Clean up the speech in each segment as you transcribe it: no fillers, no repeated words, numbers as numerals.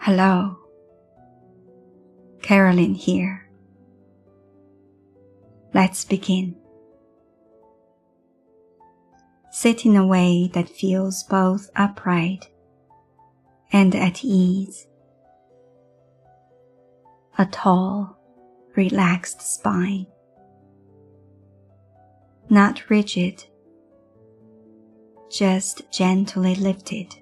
Hello, Carolyn here. Let's begin. Sit in a way that feels both upright and at ease. A tall, relaxed spine. Not rigid, just gently lifted.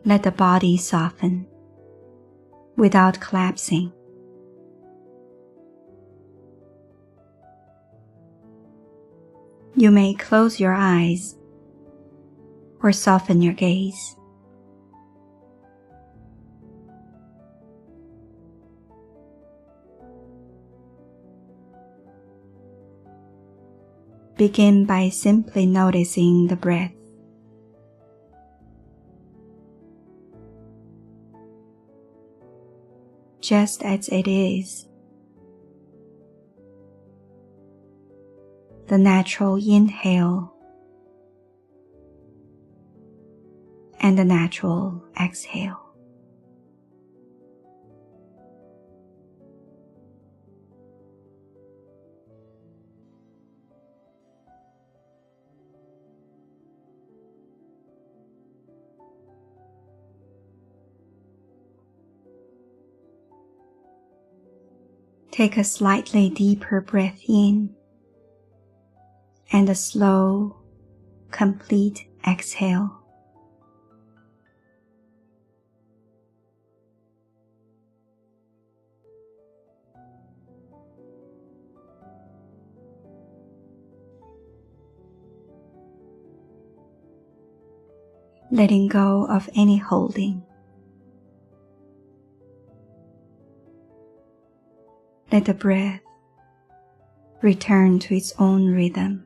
Let the body soften without collapsing. You may close your eyes or soften your gaze. Begin by simply noticing the breath. Just as it is. The natural inhale and the natural exhale. Take a slightly deeper breath in and a slow, complete exhale. Letting go of any holding. Let the breath return to its own rhythm.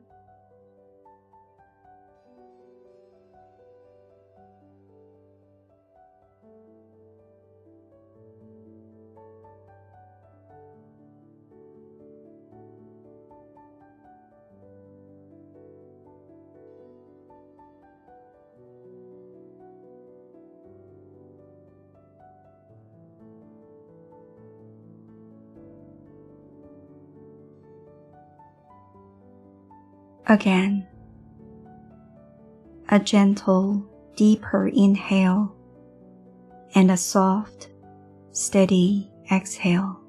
Again, a gentle, deeper inhale and a soft, steady exhale.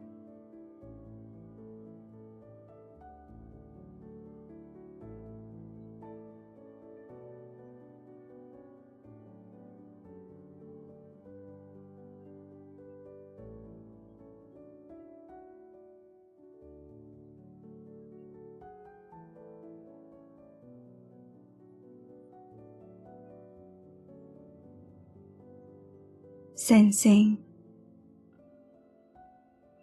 Sensing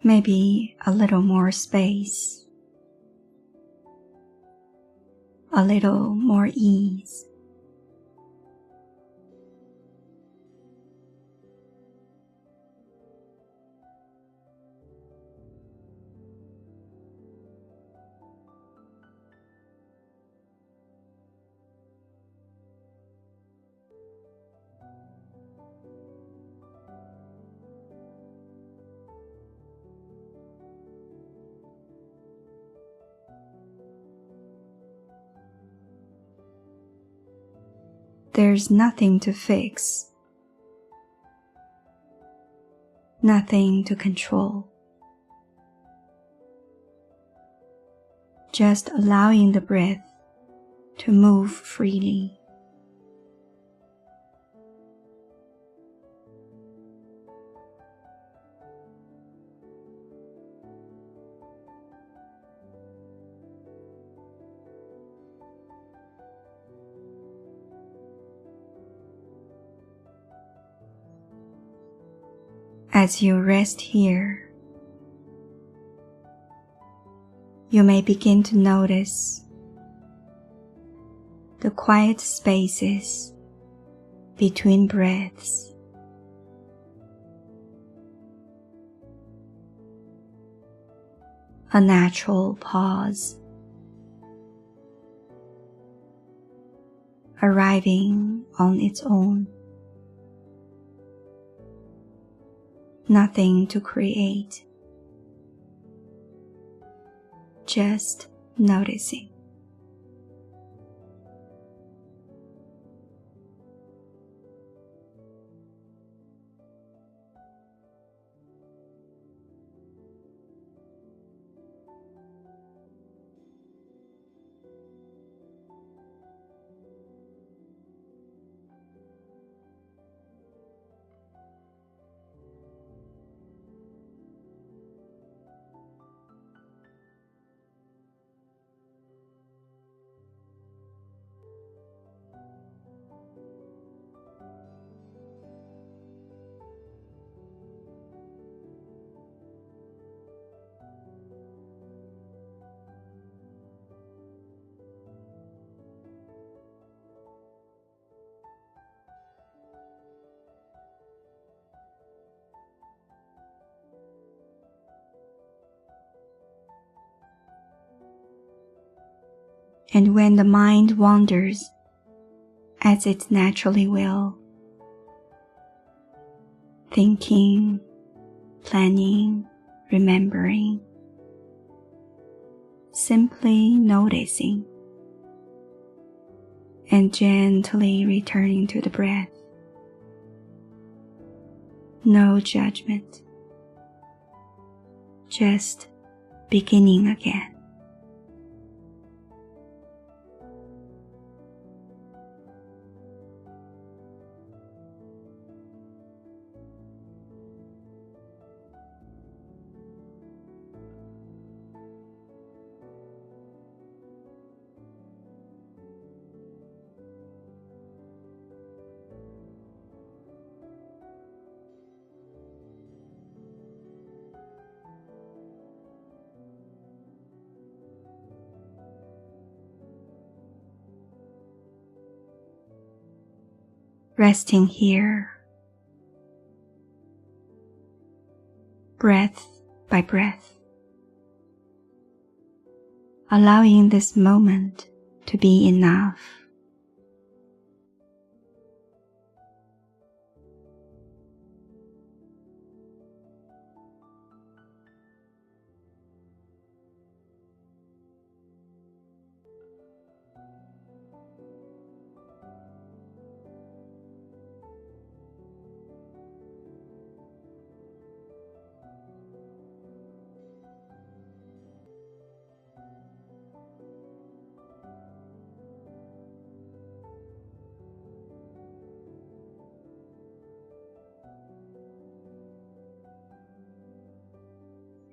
maybe a little more space, a little more ease. There's nothing to fix, nothing to control. Just allowing the breath to move freely. As you rest here, you may begin to notice the quiet spaces between breaths. A natural pause, arriving on its own. nothing to create, just noticing. And when the mind wanders, as it naturally will, thinking, planning, remembering, simply noticing, and gently returning to the breath. No judgment, just beginning again. Resting here, breath by breath, allowing this moment to be enough.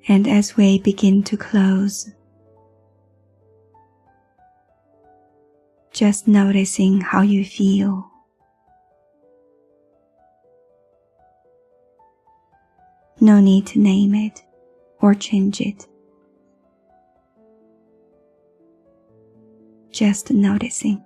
And as we begin to close, just noticing how you feel. No need to name it or change it. Just noticing.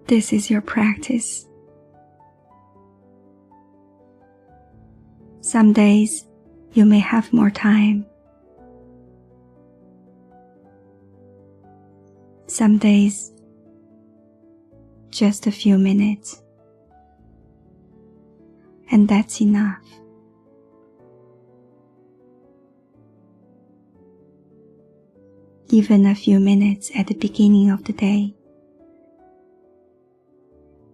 This is your practice. Some days you may have more time. Some days just a few minutes. And that's enough. Even a few minutes at the beginning of the day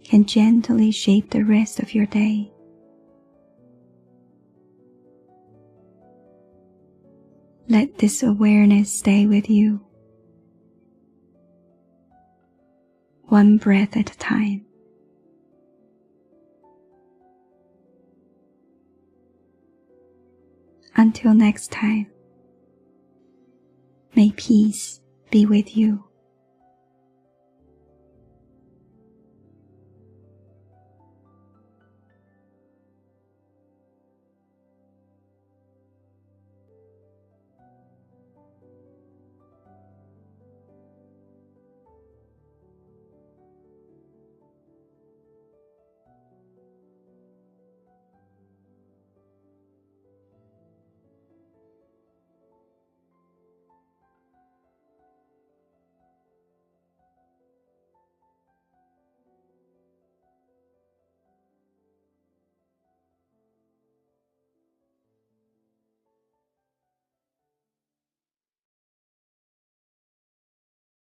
can gently shape the rest of your day. Let this awareness stay with you, one breath at a time. Until next time, may peace be with you.